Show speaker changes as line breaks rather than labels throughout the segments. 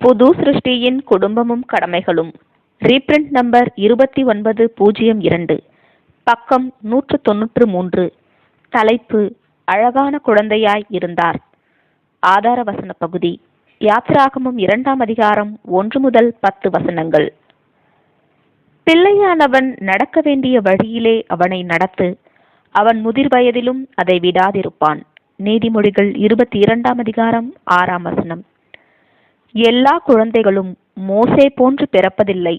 புது சிருஷ்டியின் குடும்பமும் கடமைகளும். Reprint number 2902, பக்கம் 193. தலைப்பு: அழகான குழந்தையாய் இருந்தார். ஆதார வசன பகுதி: யாத்திராகமம் 2ஆம் அதிகாரம் 1 முதல் 10 வசனங்கள். பிள்ளையானவன் நடக்க வேண்டிய வழியிலே அவனை நடத்து, அவன் முதிர் வயதிலும் அதை விடாதிருப்பான். நீதிமொழிகள் 22ஆம் அதிகாரம் 6ஆம் வசனம். எல்லா குழந்தைகளும் மோசே போன்று பிறப்பதில்லை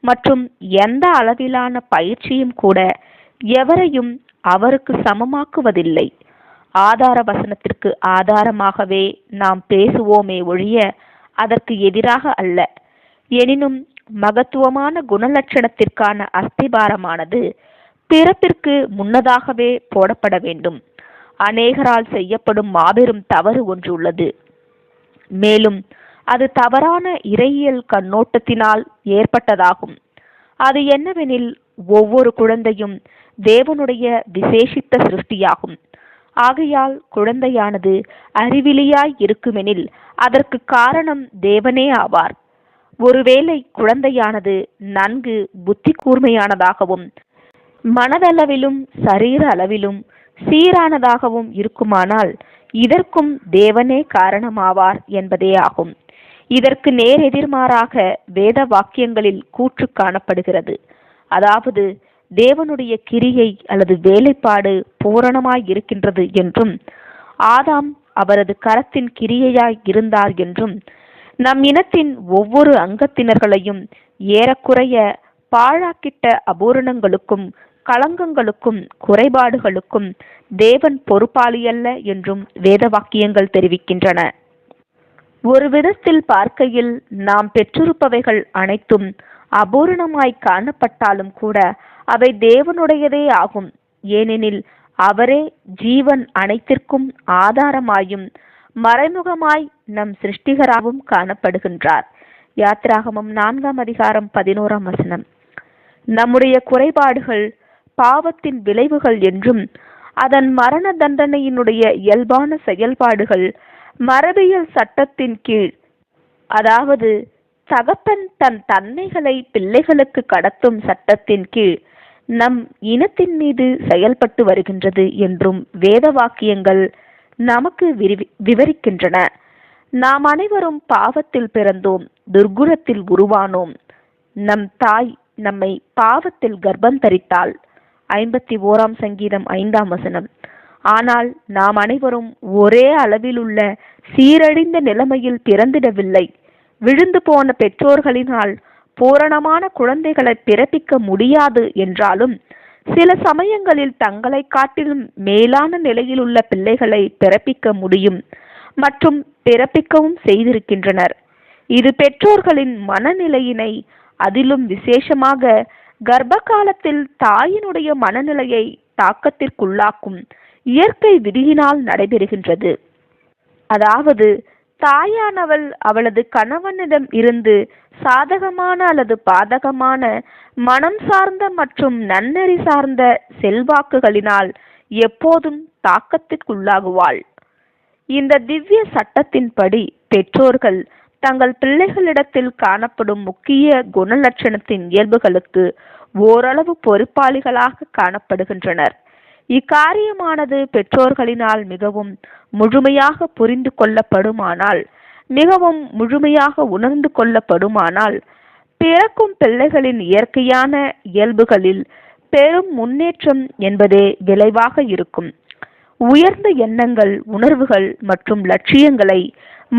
மற்றும் எந்த அளவிலான பயிற்சியும் கூட எவரையும் அவருக்கு சமமாக்குவதில்லை. ஆதார வசனத்திற்கு ஆதாரமாகவே நாம் பேசுவோமே ஒழிய அதற்கு எதிராக அல்ல. எனினும் மகத்துவமான குணலட்சணத்திற்கான அஸ்திபாரமானது பிறப்பிற்கு முன்னதாகவே போடப்பட வேண்டும். அநேகரால் செய்யப்படும் மாபெரும் தவறு ஒன்று உள்ளது. மேலும் அது தவறான இறையியல் கண்ணோட்டத்தினால் ஏற்பட்டதாகும். அது என்னவெனில், ஒவ்வொரு குழந்தையும் தேவனுடைய விசேஷித்த சிருஷ்டியாகும். ஆகையால் குழந்தையானது அறிவிலியாய் இருக்குமெனில் அதற்கு காரணம் தேவனே ஆவார். ஒருவேளை குழந்தையானது நன்கு புத்தி கூர்மையானதாகவும் மனதளவிலும் சரீர அளவிலும் சீரானதாகவும் இருக்குமானால் இதற்கும் தேவனே காரணமாவார் என்பதே ஆகும். இதற்கு நேர் எதிர்மாறாக வேத வாக்கியங்களில் கூற்று காணப்படுகிறது. அதாவது, தேவனுடைய கிரியை அல்லது வேலைப்பாடு பூரணமாய் இருக்கின்றது என்றும், ஆதாம் அவரது கரத்தின் கிரியையாய் இருந்தார் என்றும், நம் இனத்தின் ஒவ்வொரு அங்கத்தினர்களையும் ஏறக்குறைய பாழாக்கிட்ட அபூரணங்களுக்கும் களங்கங்களுக்கும் குறைபாடுகளுக்கும் தேவன் பொறுப்பாளியல்ல என்றும் வேத வாக்கியங்கள் தெரிவிக்கின்றன. ஒரு விதத்தில் பார்க்கையில் நாம் பெற்றிருப்பவைகள் அனைத்தும் அபூரணமாய் காணப்பட்டாலும் கூட அவை தேவனுடையதே ஆகும். ஏனெனில் அவரே ஜீவன் அனைத்திற்கும் ஆதாரமாயும் மறைமுகமாய் நம் சிருஷ்டிகராகவும் காணப்படுகின்றார். யாத்திராகமம் 4ஆம் அதிகாரம் 11ஆம் வசனம். நம்முடைய குறைபாடுகள் பாவத்தின் விளைவுகள் என்றும், அதன் மரண தண்டனையினுடைய இயல்பான செயல்பாடுகள் மரபியல் சட்டத்தின் கீழ், அதாவது தகப்பன் தன் தன்மைகளை பிள்ளைகளுக்கு கடத்தும் சட்டத்தின் கீழ் நம் இனத்தின் மீது செயல்பட்டு வருகின்றது என்றும் வேத வாக்கியங்கள் நமக்கு விவரிக்கின்றன. நாம் அனைவரும் பாவத்தில் பிறந்தோம், துர்குணத்தில் உருவானோம். நம் தாய் நம்மை பாவத்தில் கர்ப்பம் தரித்தாள். 51ஆம் சங்கீதம் 5ஆம் வசனம். ஆனால் நாம் அனைவரும் ஒரே அளவிலுள்ள சீரழிந்த நிலைமையில் பிறந்திடவில்லை. விழுந்து போன பெற்றோர்களினால் பூரணமான குழந்தைகளை பிறப்பிக்க முடியாது என்றாலும் சில சமயங்களில் தங்களை காட்டிலும் மேலான நிலையில் உள்ள பிள்ளைகளை பிறப்பிக்க முடியும் மற்றும் பிறப்பிக்கவும் செய்திருக்கின்றனர். இது பெற்றோர்களின் மனநிலையினை, அதிலும் விசேஷமாக கர்ப்ப காலத்தில் தாயினுடைய மனநிலையை தாக்கத்திற்குள்ளாக்கும் இயற்கை விதியினால் நடைபெறுகின்றது. அதாவது, தாயானவள் அவளது கணவனிடம் இருந்து சாதகமான அல்லது பாதகமான மனம் சார்ந்த மற்றும் நன்னெறி சார்ந்த செல்வாக்குகளினால் எப்போதும் தாக்கத்திற்குள்ளாகுவாள். இந்த திவ்ய சட்டத்தின்படி பெற்றோர்கள் தங்கள் பிள்ளைகளிடத்தில் காணப்படும் முக்கிய குணலட்சணத்தின் இயல்புகளுக்கு ஓரளவு பொறுப்பாளிகளாக காணப்படுகின்றனர். இக்காரியமானது பெற்றோர்களினால் மிகவும் முழுமையாக புரிந்து கொள்ளப்படுமானால், மிகவும் முழுமையாக உணர்ந்து கொள்ளப்படுமானால், பிறக்கும் பிள்ளைகளின் இயற்கையான இயல்புகளில் பெரும் முன்னேற்றம் என்பதே விளைவாக இருக்கும். உயர்ந்த எண்ணங்கள், உணர்வுகள் மற்றும் லட்சியங்களை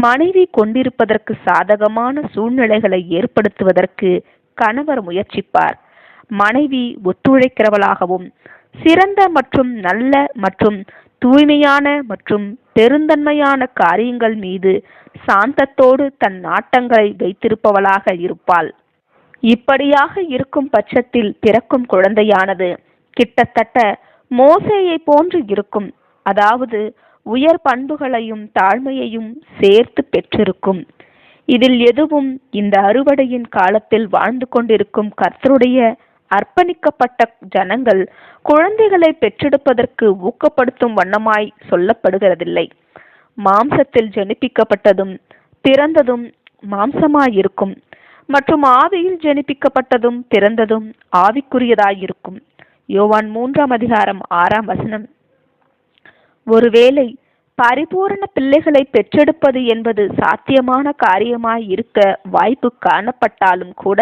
மனைவி கொண்டிருப்பதற்கு சாதகமான சூழ்நிலைகளை ஏற்படுத்துவதற்கு கணவர் முயற்சிப்பார். மனைவி ஒத்துழைக்கிறவளாகவும் சிறந்த மற்றும் நல்ல மற்றும் தூய்மையான மற்றும் பெருந்தன்மையான காரியங்கள் மீது சாந்தத்தோடு தன் நாட்டங்களை வைத்திருப்பவளாக இருப்பாள். இப்படியாக இருக்கும் பட்சத்தில் பிறக்கும் குழந்தையானது கிட்டத்தட்ட மோசேயை போன்று இருக்கும். அதாவது, உயர் பண்புகளையும் தாழ்மையையும் சேர்த்து பெற்றிருக்கும். இதில் எதுவும் இந்த அறுவடையின் காலத்தில் வாழ்ந்து கொண்டிருக்கும் கர்த்தருடைய அர்ப்பணிக்கப்பட்ட ஜனங்கள் குழந்தைகளை பெற்றெடுப்பதற்கு ஊக்கப்படுத்தும் வண்ணமாய் சொல்லப்படுகிறதில்லை. மாம்சத்தில் ஜனிப்பிக்கப்பட்டதும் பிறந்ததும் மாம்சமாயிருக்கும், மற்றும் ஆவியில் ஜெனிப்பிக்கப்பட்டதும் பிறந்ததும் ஆவிக்குரியதாயிருக்கும். யோவான் 3:6. ஒருவேளை பரிபூரண பிள்ளைகளை பெற்றெடுப்பது என்பது சாத்தியமான காரியமாய் இருக்க வாய்ப்பு காணப்பட்டாலும் கூட,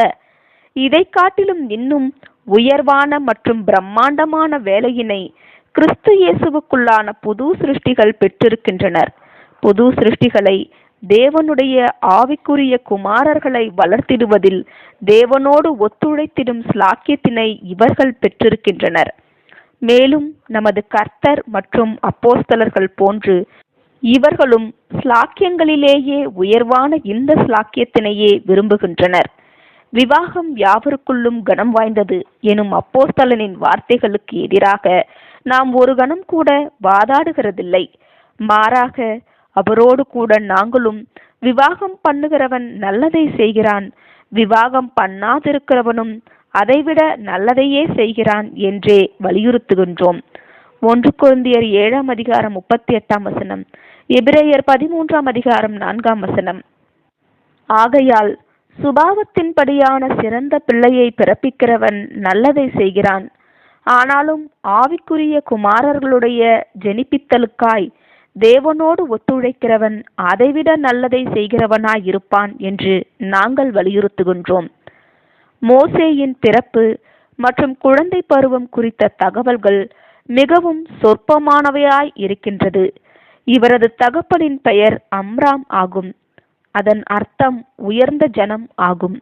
இதை காட்டிலும் இன்னும் உயர்வான மற்றும் பிரம்மாண்டமான வேலையினை கிறிஸ்து இயேசுவுக்குள்ளான புது சிருஷ்டிகள் பெற்றிருக்கின்றனர். புது சிருஷ்டிகளை, தேவனுடைய ஆவிக்குரிய குமாரர்களை வளர்த்திடுவதில் தேவனோடு ஒத்துழைத்திடும் ஸ்லாக்கியத்தினை இவர்கள் பெற்றிருக்கின்றனர். மேலும் நமது கர்த்தர் மற்றும் அப்போஸ்தலர்கள் போன்று இவர்களும் ஸ்லாக்கியங்களிலேயே உயர்வான இந்த ஸ்லாக்கியத்தினையே விரும்புகின்றனர். விவாகம் யாவருக்குள்ளும் கனம் வாய்ந்தது எனும் அப்போஸ்தலனின் வார்த்தைகளுக்கு எதிராக நாம் ஒரு கணம் கூட வாதாடுகிறதில்லை. மாறாக அவரோடு கூட நாங்களும் விவாகம் பண்ணுகிறவன் நல்லதை செய்கிறான், விவாகம் பண்ணாதிருக்கிறவனும் அதைவிட நல்லதையே செய்கிறான் என்றே வலியுறுத்துகின்றோம். 1 கொரிந்தியர் 7:38, எபிரேயர் 13:4. ஆகையால் சுபாவத்தின்படியான சிறந்த பிள்ளையை பிறப்பிக்கிறவன் நல்லதை செய்கிறான், ஆனாலும் ஆவிக்குரிய குமாரர்களுடைய ஜெனிப்பித்தலுக்காய் தேவனோடு ஒத்துழைக்கிறவன் அதைவிட நல்லதை செய்கிறவனாய் இருப்பான் என்று நாங்கள் வலியுறுத்துகின்றோம். மோசேயின் பிறப்பு மற்றும் குழந்தை பருவம் குறித்த தகவல்கள் மிகவும் சொற்பமானவையாய் இருக்கின்றது. இவரது தகப்பனின் பெயர் அம்ராம் ஆகும். அதன் அர்த்தம் உயர்ந்த ஜனம் ஆகும்.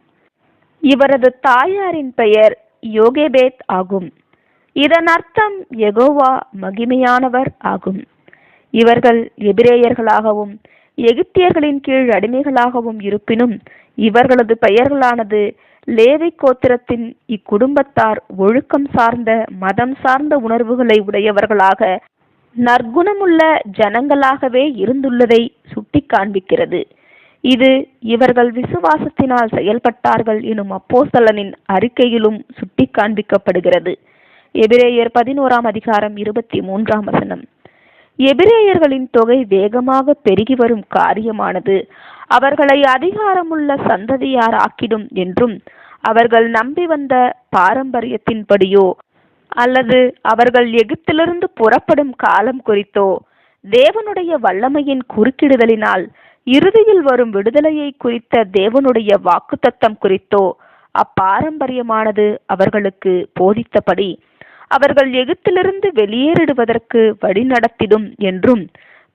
இவரது தாயாரின் பெயர் யோகேபேத் ஆகும். இதன் அர்த்தம் யெகோவா மகிமையானவர் ஆகும். இவர்கள் எபிரேயர்களாகவும் எகிப்தியர்களின் கீழ் அடிமைகளாகவும் இருப்பினும், இவர்களது பெயர்களானது லேவி கோத்திரத்தின் இக்குடும்பத்தார் ஒழுக்கம் சார்ந்த மதம் சார்ந்த உணர்வுகளை உடையவர்களாக நற்குணமுள்ள ஜனங்களாகவே இருந்துள்ளதை சுட்டி காண்பிக்கிறது. இது இவர்கள் விசுவாசத்தினால் செயல்பட்டார்கள் எனும் அப்போஸ்தலனின் அறிக்கையிலும் சுட்டி காண்பிக்கப்படுகிறது. எபிரேயர் 11:23. எபிரேயர்களின் தொகை வேகமாக பெருகி வரும் காரியமானது அவர்களை அதிகாரமுள்ள சந்ததியார் ஆக்கிடும் என்றும், அவர்கள் நம்பி வந்த பாரம்பரியத்தின்படியோ அல்லது அவர்கள் எகிப்திலிருந்து புறப்படும் காலம் குறித்தோ, தேவனுடைய வல்லமையின் குறுக்கிடுதலினால் இறுதியில் வரும் விடுதலையை குறித்த தேவனுடைய வாக்குத்தத்தம் குறித்தோ அப்பாரம்பரியமானது அவர்களுக்கு போதித்தபடி அவர்கள் எகிப்திலிருந்து வெளியேறிடுவதற்கு வழிநடத்திடும் என்றும்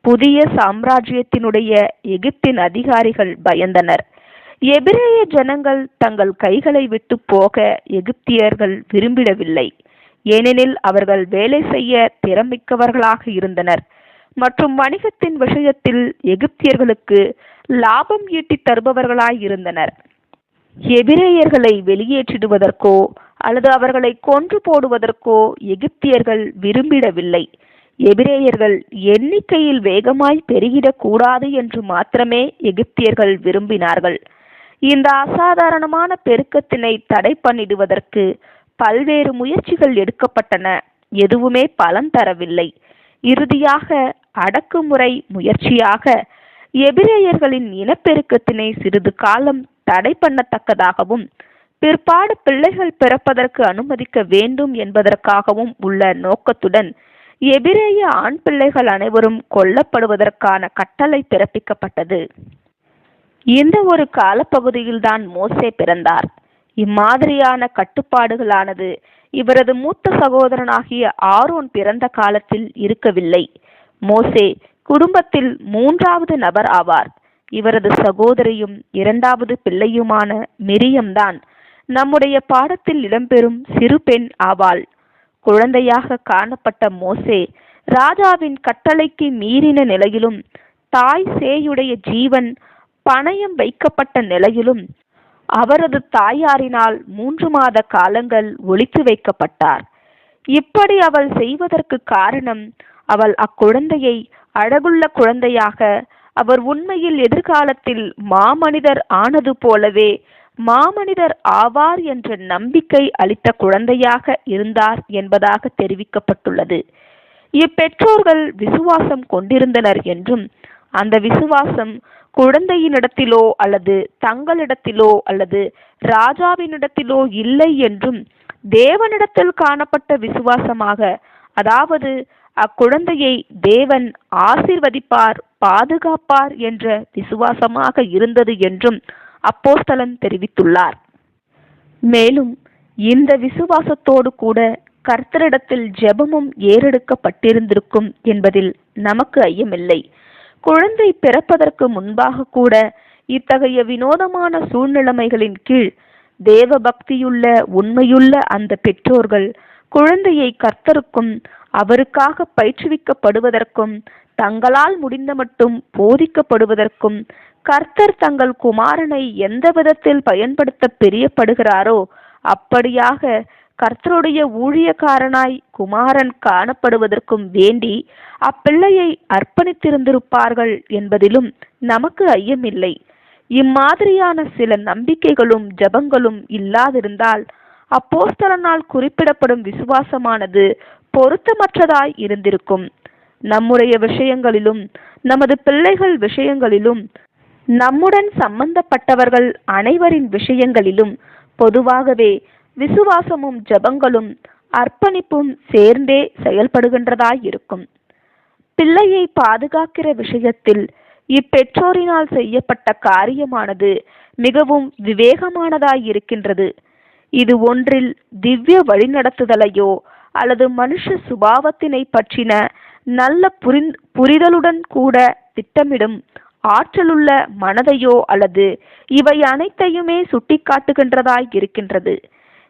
புதிய சாம்ராஜ்யத்தினுடைய எகிப்தின் அதிகாரிகள் பயந்தனர். எபிரேய ஜனங்கள் தங்கள் கைகளை விட்டு போக எகிப்தியர்கள் விரும்பிடவில்லை. ஏனெனில் அவர்கள் வேலை செய்ய திறமிக்கவர்களாக இருந்தனர் மற்றும் வணிகத்தின் விஷயத்தில் எகிப்தியர்களுக்கு லாபம் ஈட்டி தருபவர்களாய் இருந்தனர். எபிரேயர்களை வெளியேற்றிடுவதற்கோ அல்லது அவர்களை கொன்று போடுவதற்கோ எகிப்தியர்கள் விரும்பிடவில்லை. எபிரேயர்கள் எண்ணிக்கையில் வேகமாய் பெருகிடக்கூடாது என்று மாத்திரமே எகிப்தியர்கள் விரும்பினார்கள். இந்த அசாதாரணமான பெருக்கத்தினை தடை பண்ணிடுவதற்கு பல்வேறு முயற்சிகள் எடுக்கப்பட்டன. எதுவுமே பலன் தரவில்லை. இறுதியாக அடக்குமுறை முயற்சியாக எபிரேயர்களின் இனப்பெருக்கத்தினை சிறிது காலம் தடை பண்ணத்தக்கதாகவும் பிற்பாடு பிள்ளைகள் பிறப்பதற்கு அனுமதிக்க வேண்டும் என்பதற்காகவும் உள்ள நோக்கத்துடன் எபிரேய ஆண் பிள்ளைகள் அனைவரும் கொல்லப்படுவதற்கான கட்டளை பிறப்பிக்கப்பட்டது. இந்த ஒரு காலப்பகுதியில்தான் மோசே பிறந்தார். இம்மாதிரியான கட்டுப்பாடுகளானது இவரது மூத்த சகோதரனாகிய ஆரோன் பிறந்த காலத்தில் இருக்கவில்லை. மோசே குடும்பத்தில் 3வது நபர் ஆவார். இவரது சகோதரியும் 2வது பிள்ளையுமான மிரியம்தான் நம்முடைய பாடத்தில் இடம்பெறும் சிறு பெண் ஆவாள். குழந்தையாக காணப்பட்ட மோசே ராஜாவின் கட்டளைக்கு மீறின நிலையிலும், தாய் சேயுடைய ஜீவன் பணயம் வைக்கப்பட்ட நிலையிலும் அவரது தாயாரினால் 3 மாத காலங்கள் ஒளித்து வைக்கப்பட்டார். இப்படி அவள் செய்வதற்கு காரணம், அவள் அக்குழந்தையை அழகுள்ள குழந்தையாக, அவர் உண்மையில் எதிர்காலத்தில் மாமனிதர் ஆனது போலவே மாமனிதர் ஆவார் என்ற நம்பிக்கை அளித்த குழந்தையாக இருந்தார் என்பதாக தெரிவிக்கப்பட்டுள்ளது. இப்பெற்றோர்கள் விசுவாசம் கொண்டிருந்தனர் என்றும் அந்த விசுவாசம் குழந்தையினிடத்திலோ அல்லது தங்களிடத்திலோ அல்லது ராஜாவினிடத்திலோ இல்லை என்றும் தேவனிடத்தில் காணப்பட்ட விசுவாசமாக, அதாவது அக்குழந்தையை தேவன் ஆசீர்வதிப்பார், பாதுகாப்பார் என்ற விசுவாசமாக இருந்தது என்றும் அப்போஸ்தலன் தெரிவித்துள்ளார். மேலும் இந்த விசுவாசத்தோடு கூட கர்த்தரிடத்தில் ஜெபமும் ஏறெடுக்கப்பட்டிருந்திருக்கும் என்பதில் நமக்கு ஐயமில்லை. குழந்தை பிறப்பதற்கு முன்பாக கூட இத்தகைய வினோதமான சூழ்நிலைமைகளின் கீழ் தேவ பக்தியுள்ள உண்மையுள்ள அந்த பெற்றோர்கள் குழந்தையை கர்த்தருக்கும் அவருக்காக பயிற்றுவிக்கப்படுவதற்கும் தங்களால் முடிந்த மட்டும் போதிக்கப்படுவதற்கும் கர்த்தர் தங்கள் குமாரனை எந்த விதத்தில் பயன்படுத்த பிரியப்படுகிறாரோ அப்படியாக கர்த்தருடைய ஊழியக்காரனாய் குமாரன் காணப்படுவதற்கும் வேண்டி அப்பிள்ளையை அர்ப்பணித்திருந்திருப்பார்கள் என்பதிலும் நமக்கு ஐயமில்லை. இம்மாதிரியான சில நம்பிக்கைகளும் ஜபங்களும் இல்லாதிருந்தால் அப்போஸ்தலனால் குறிப்பிடப்படும் விசுவாசமானது பொருத்தமற்றதாய் இருந்திருக்கும். நம்முடைய விஷயங்களிலும் நமது பிள்ளைகள் விஷயங்களிலும் நம்முடன் சம்பந்தப்பட்டவர்கள் அனைவரின் விஷயங்களிலும் பொதுவாகவே விசுவாசமும் ஜபங்களும் அர்ப்பணிப்பும் சேர்ந்தே செயல்படுகின்றதாய் இருக்கும். பிள்ளையை பாதுகாக்கிற விஷயத்தில் இப்பெற்றோரினால் செய்யப்பட்ட காரியமானது மிகவும் விவேகமானதாய் இருக்கின்றது. இது ஒன்றில் திவ்ய வழிநடத்துதலையோ அல்லது மனுஷ சுபாவத்தினை பற்றின நல்ல புரிதலுடன் கூட திட்டமிடும் ஆற்றலுள்ள மனதையோ அல்லது இவை அனைத்தையுமே சுட்டிக்காட்டுகின்றதாய் இருக்கின்றது.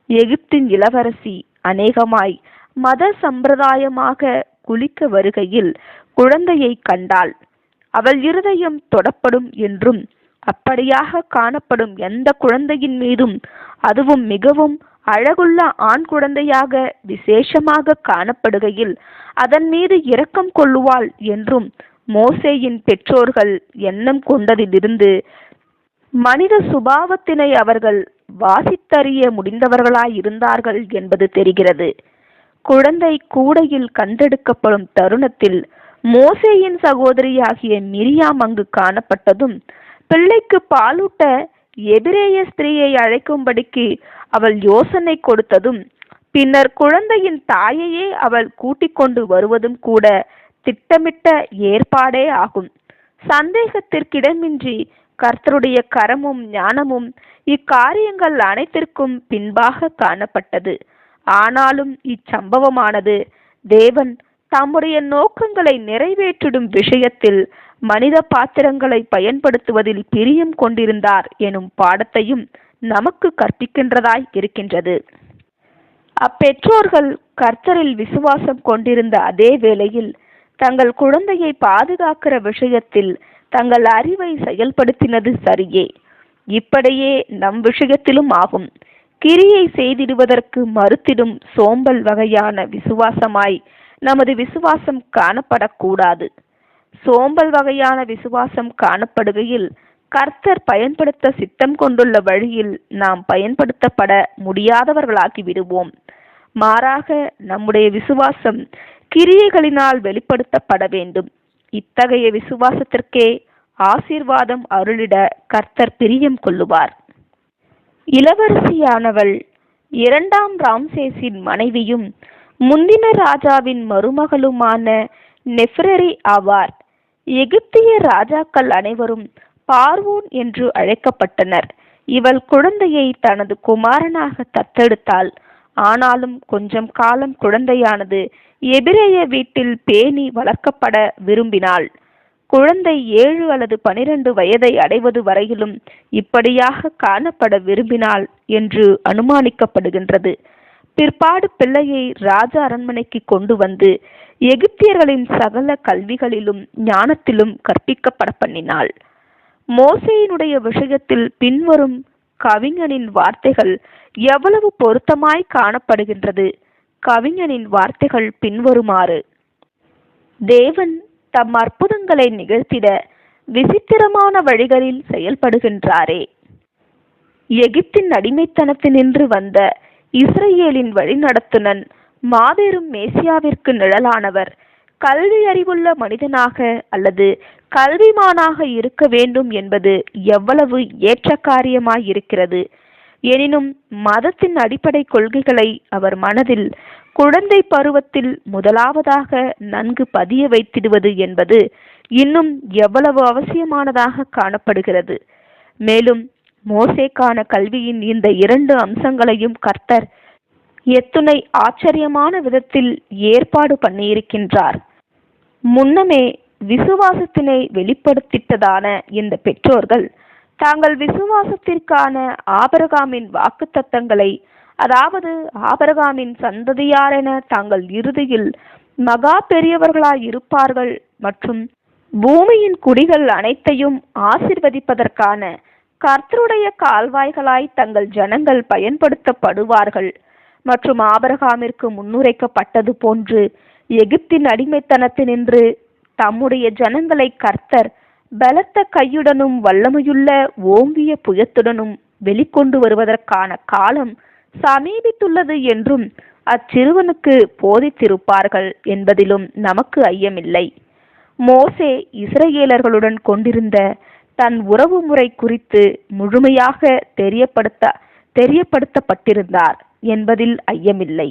எகிப்தின் இளவரசி அநேகமாய் மத சம்பிரதாயமாக குளிக்க வருகையில் குழந்தையை கண்டாள். அவள் இருதயம் தொடப்படும் என்றும் அப்படியாக காணப்படும் எந்த குழந்தையின் மீதும், அதுவும் மிகவும் அழகுள்ள ஆண் குழந்தையாக விசேஷமாக காணப்படுகையில் அதன் மீது இரக்கம் கொள்ளுவாள் என்றும் மோசேயின் பெற்றோர்கள் எண்ணம் கொண்டதிலிருந்து மனித சுபாவத்தினை அவர்கள் வாசித்தறிய முடிந்தவர்களாயிருந்தார்கள் என்பது தெரிகிறது. குழந்தை கூடையில் கண்டெடுக்கப்படும் தருணத்தில் மோசேயின் சகோதரியாகிய மிரியாம் அங்கு காணப்பட்டதும் பிள்ளைக்கு பாலூட்ட எபிரேய ஸ்திரீயை அழைக்கும்படிக்கு அவள் யோசனை கொடுத்ததும் பின்னர் குழந்தையின் தாயையே அவள் கூட்டிக் கொண்டு வருவதும் கூட திட்டமிட்ட ஏற்பாடே ஆகும். சந்தேகத்திற்கிடமின்றி கர்த்தருடைய கரமும் ஞானமும் இக்காரியங்கள் அனைத்திற்கும் பின்பாக காணப்பட்டது. ஆனாலும் இச்சம்பவமானது தேவன் தம்முடைய நோக்கங்களை நிறைவேற்றிடும் விஷயத்தில் மனித பாத்திரங்களை பயன்படுத்துவதில் பிரியம் கொண்டிருந்தார் எனும் பாடத்தையும் நமக்கு கற்பிக்கின்றதாய் இருக்கின்றது. அப்பெற்றோர்கள் கர்த்தரில் விசுவாசம் கொண்டிருந்த அதே வேளையில் தங்கள் குழந்தையை பாதுகாக்கிற விஷயத்தில் தங்கள் அறிவை செயல்படுத்தினது சரியே. இப்படியே நம் விஷயத்திலும் ஆகும். கிரியை செய்திடுவதற்கு மறுத்திடும் சோம்பல் வகையான விசுவாசமாய் நமது விசுவாசம் காணப்படக்கூடாது. சோம்பல் வகையான விசுவாசம் காணப்படுகையில் கர்த்தர் பயன்படுத்த சித்தம் கொண்டுள்ள வழியில் நாம் பயன்படுத்தப்பட முடியாதவர்களாகி விடுவோம். மாறாக நம்முடைய விசுவாசம் கிரியைகளினால் வெளிப்படுத்தப்பட வேண்டும். இத்தகைய விசுவாசத்திற்கே ஆசீர்வாதம் அருளிட கர்த்தர் பிரியம் கொள்ளுவார். இளவரசியானவள் 2ஆம் ராம்சேஸின் மனைவியும் முந்தின ராஜாவின் மருமகளுமான நெஃப்ரெரி ஆவார். எகிப்திய ராஜாக்கள் அனைவரும் பார்வோன் என்று அழைக்கப்பட்டனர். இவள் குழந்தையை தனது குமாரனாக தத்தெடுத்தாள். ஆனாலும் கொஞ்சம் காலம் குழந்தையானது எபிரேய வீட்டில் பேணி வளர்க்கப்பட விரும்பினாள். குழந்தை 7 அல்லது 12 வயதை அடைவது வரையிலும் இப்படியாக காணப்பட விரும்பினாள் என்று அனுமானிக்கப்படுகின்றது. பிற்பாடு பிள்ளையை ராஜ அரண்மனைக்கு கொண்டு வந்து எகிப்தியர்களின் சகல கல்விகளிலும் ஞானத்திலும் கற்பிக்கப்பட பண்ணினாள். மோசேயினுடைய விஷயத்தில் பின்வரும் கவிஞனின் வார்த்தைகள் எவ்வளவு பொருத்தமாய் காணப்படுகின்றது. கவிஞனின் வார்த்தைகள் பின்வருமாறு: தேவன் தம் அற்புதங்களை நிகழ்த்திட விசித்திரமான வழிகளில் செயல்படுகின்றாரே. எகிப்தின் அடிமைத்தனத்தினின்று வந்த இஸ்ரேலின் வழிநடத்துனன், மாபெரும் மேசியாவிற்கு நிழலானவர், கல்வி அறிவுள்ள மனிதனாக அல்லது கல்விமானாக இருக்க வேண்டும் என்பது எவ்வளவு ஏற்ற காரியமாய் இருக்கிறது. எனினும் மதத்தின் அடிப்படை கொள்கைகளை அவர் மனதில் குழந்தை பருவத்தில் முதலாவதாக நன்கு பதிய வைத்திடுவது என்பது இன்னும் எவ்வளவு அவசியமானதாக காணப்படுகிறது. மேலும் மோசேக்கான கல்வியின் இந்த 2 அம்சங்களையும் கர்த்தர் எத்துணை ஆச்சரியமான விதத்தில் ஏற்பாடு பண்ணியிருக்கின்றார். முன்னமே விசுவாசத்தினை வெளிப்படுத்திட்டதான இந்த பெற்றோர்கள் தாங்கள் விசுவாசத்திற்கான ஆபிரகாமின் வாக்குத்தத்தங்களை, அதாவது ஆபிரகாமின் சந்ததியாரென தாங்கள் இறுதியில் மகா பெரியவர்களாய் இருப்பார்கள் மற்றும் பூமியின் குடிகள் அனைத்தையும் ஆசீர்வதிப்பதற்கான கர்த்தருடைய கால்வாய்களாய் தங்கள் ஜனங்கள் பயன்படுத்தப்படுவார்கள் மற்றும் ஆபிரகாமிற்கு முன்னுரைக்கப்பட்டது போன்று எகிப்தின் அடிமைத்தனத்தினின்று தம்முடைய ஜனங்களை கர்த்தர் பலத்த கையுடனும் வல்லமையுள்ள ஓங்கிய புயத்துடனும் வெளிக்கொண்டு வருவதற்கான காலம் சமீபித்துள்ளது என்றும் அச்சிறுவனுக்கு போதித்திருப்பார்கள் என்பதிலும் நமக்கு ஐயமில்லை. மோசே இஸ்ரவேலர்களுடன் கொண்டிருந்த தன் உறவு முறை குறித்து முழுமையாக தெரியப்படுத்தப்பட்டிருந்தார் என்பதில் ஐயமில்லை.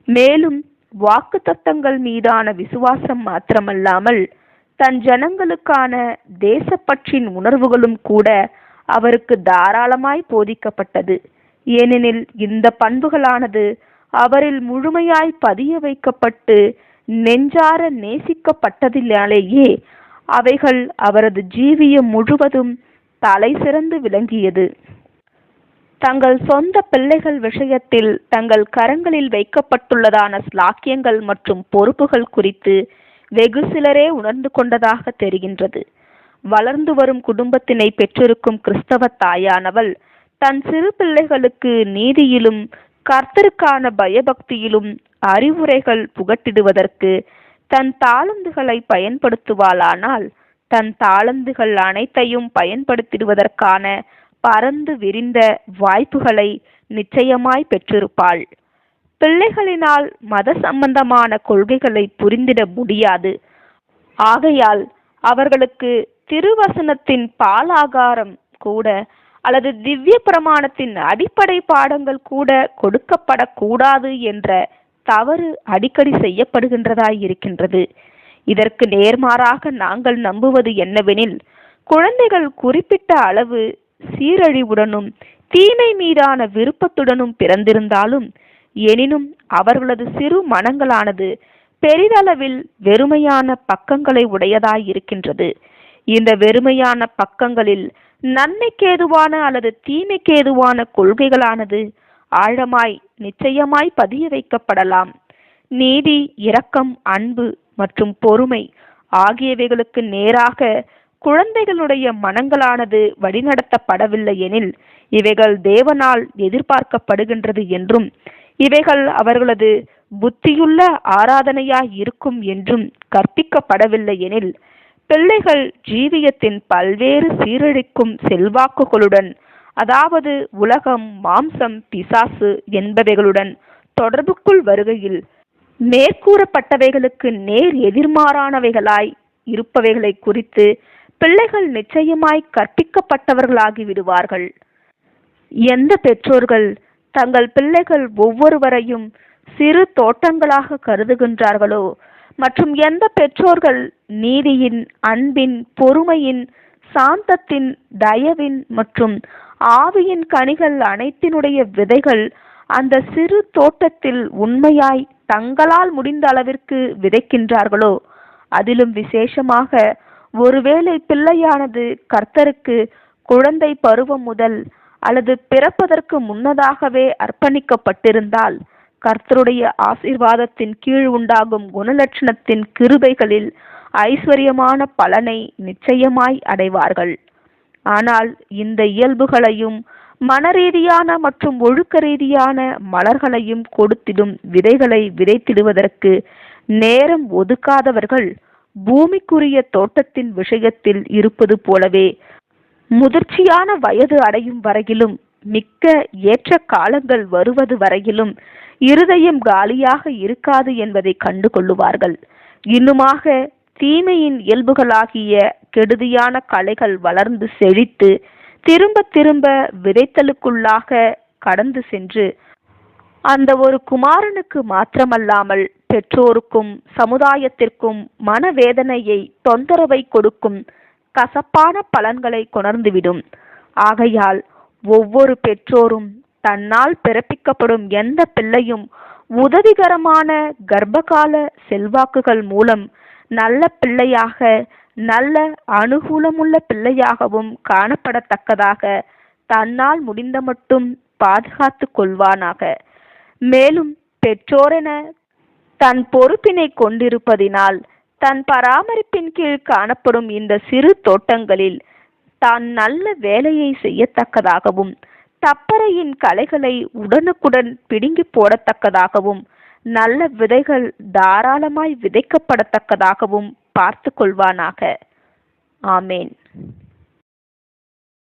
மேலும் வாக்குத்தத்தங்கள் மீதான விசுவாசம் மாத்திரமல்லாமல் தன் ஜனங்களுக்கான தேசப்பற்றின் உணர்வுகளும் கூட அவருக்கு தாராளமாய் போதிக்கப்பட்டது. ஏனெனில் இந்த பண்புகளானது அவரில் முழுமையாய் பதிய வைக்கப்பட்டு நெஞ்சார நேசிக்கப்பட்டதினாலேயே அவைகள் அவரது ஜீவியம் முழுவதும் தலை சிறந்து விளங்கியது. தங்கள் சொந்த பிள்ளைகள் விஷயத்தில் தங்கள் கரங்களில் வைக்கப்பட்டுள்ளதான ஸ்லாக்கியங்கள் மற்றும் பொறுப்புகள் குறித்து வெகு சிலரே உணர்ந்து கொண்டதாக தெரிகின்றது. வளர்ந்து வரும் குடும்பத்தினை பெற்றிருக்கும் கிறிஸ்தவ தாயானவள் தன் சிறு பிள்ளைகளுக்கு நீதியிலும் கர்த்தருக்கான பயபக்தியிலும் அறிவுரைகள் புகட்டிடுவதற்கு தன் தாளந்துகளை பயன்படுத்துவாளானால் தன் தாளந்துகள் அனைத்தையும் பயன்படுத்திடுவதற்கான பரந்து விரிந்த வாய்ப்புகளை நிச்சயமாய் பெற்றிருப்பாள். பிள்ளைகளினால் மத சம்பந்தமான கொள்கைகளை புரிந்திட முடியாது. ஆகையால் அவர்களுக்கு திருவசனத்தின் பாலாகாரம் கூட அல்லது திவ்ய பிரமாணத்தின் அடிப்படை பாடங்கள் கூட கொடுக்கப்படக்கூடாது என்ற தவறு அடிக்கடி செய்யப்படுகின்றதாய் இருக்கின்றது. இதற்கு நேர்மாறாக நாங்கள் நம்புவது என்னவெனில், குழந்தைகள் குறிப்பிட்ட அளவு சீரழிவுடனும் தீமை மீதான விருப்பத்துடனும் பிறந்திருந்தாலும் எனினும் அவர்களது சிறு மனங்களானது பெரிதளவில் வெறுமையான பக்கங்களை உடையதாய் இருக்கின்றது. இந்த வெறுமையான பக்கங்களில் நன்மைக்கேதுவான அல்லது தீமைக்கேதுவான கொள்கைகளானது ஆழமாய் நிச்சயமாய் பதிய வைக்கப்படலாம். நீதி, இரக்கம், அன்பு மற்றும் பொறுமை ஆகியவைகளுக்கு நேராக குழந்தைகளுடைய மனங்களானது வழிநடத்தப்படவில்லை எனில் இவைகள் தேவனால் எதிர்பார்க்கப்படுகின்றது என்றும் இவைகள் அவர்களது புத்தியுள்ள ஆராதனையாய் இருக்கும் என்றும் கற்பிக்கப்படவில்லை எனில் பிள்ளைகள் ஜீவியத்தின் பல்வேறு சீரழிக்கும் செல்வாக்குகளுடன், அதாவது உலகம், மாம்சம், பிசாசு என்பவைகளுடன் தொடர்புக்குள் வருகையில் மேற்கூறப்பட்டவைகளுக்கு நேர் எதிர்மாறானவைகளாய் இருப்பவைகளை குறித்து பிள்ளைகள் நிச்சயமாய் கற்பிக்கப்பட்டவர்களாகி விடுவார்கள். எந்த பெற்றோர்கள் தங்கள் பிள்ளைகள் ஒவ்வொருவரையும் சிறு தோட்டங்களாக கருதுகின்றார்களோ மற்றும் எந்த பெற்றோர்கள் நீதியின், அன்பின், பொறுமையின், சாந்தத்தின், தயவின் மற்றும் ஆவியின் கனிகள் அனைத்தினுடைய விதைகள் அந்த சிறு தோட்டத்தில் உண்மையாய் தங்களால் முடிந்த அளவிற்கு விதைக்கின்றார்களோ, அதிலும் விசேஷமாக ஒருவேளை பிள்ளையானது கர்த்தருக்கு குழந்தை பருவம் முதல் அல்லது பிறப்பதற்கு முன்னதாகவே அர்ப்பணிக்கப்பட்டிருந்தால் கர்த்தருடைய ஆசீர்வாதத்தின் கீழ் உண்டாகும் குணலட்சணத்தின் கிருபைகளில் ஐஸ்வர்யமான பலனை நிச்சயமாய் அடைவார்கள். ஆனால் இந்த இயல்புகளையும் மனரீதியான மற்றும் ஒழுக்க ரீதியான மலர்களையும் கொடுத்திடும் விதைகளை விதைத்திடுவதற்கு நேரம் ஒதுக்காதவர்கள் பூமிக்குரிய தோட்டத்தின் விஷயத்தில் இருப்பது போலவே முதிர்ச்சியான வயது அடையும் வரையிலும், மிக்க ஏற்ற காலங்கள் வருவது வரையிலும் இருதயம் காலியாக இருக்காது என்பதை கண்டு கொள்ளுவார்கள். இன்னுமாக தீமையின் இயல்புகளாகிய கெடுதியான களைகள் வளர்ந்து செழித்து திரும்ப திரும்ப விதைத்தலுக்குள்ளாக கடந்து சென்று அந்த ஒரு குமாரனுக்கு மாத்திரமல்லாமல் பெற்றோருக்கும் சமுதாயத்திற்கும் மனவேதனையை தொந்தரவை கொடுக்கும் கசப்பான பலன்களை கொணர்ந்துவிடும். ஆகையால் ஒவ்வொரு பெற்றோரும் தன்னால் பிறப்பிக்கப்படும் எந்த பிள்ளையும் உதவிகரமான கர்ப்பகால செல்வாக்குகள் மூலம் நல்ல பிள்ளையாக, நல்ல அனுகூலமுள்ள பிள்ளையாகவும் காணப்படத்தக்கதாக தன்னால் முடிந்த மட்டும் பாதுகாத்து கொள்வானாக. மேலும் பெற்றோரென தன் பொறுப்பினை கொண்டிருப்பதினால் தன் பராமரிப்பின் கீழ் காணப்படும் இந்த சிறு தோட்டங்களில் தான் நல்ல வேலையை செய்யத்தக்கதாகவும் தப்பறையின் களைகளை உடனுக்குடன் பிடுங்கி போடத்தக்கதாகவும் நல்ல விதைகள் தாராளமாய் விதைக்கப்படத்தக்கதாகவும் பார்த்து கொள்வானாக. ஆமேன்.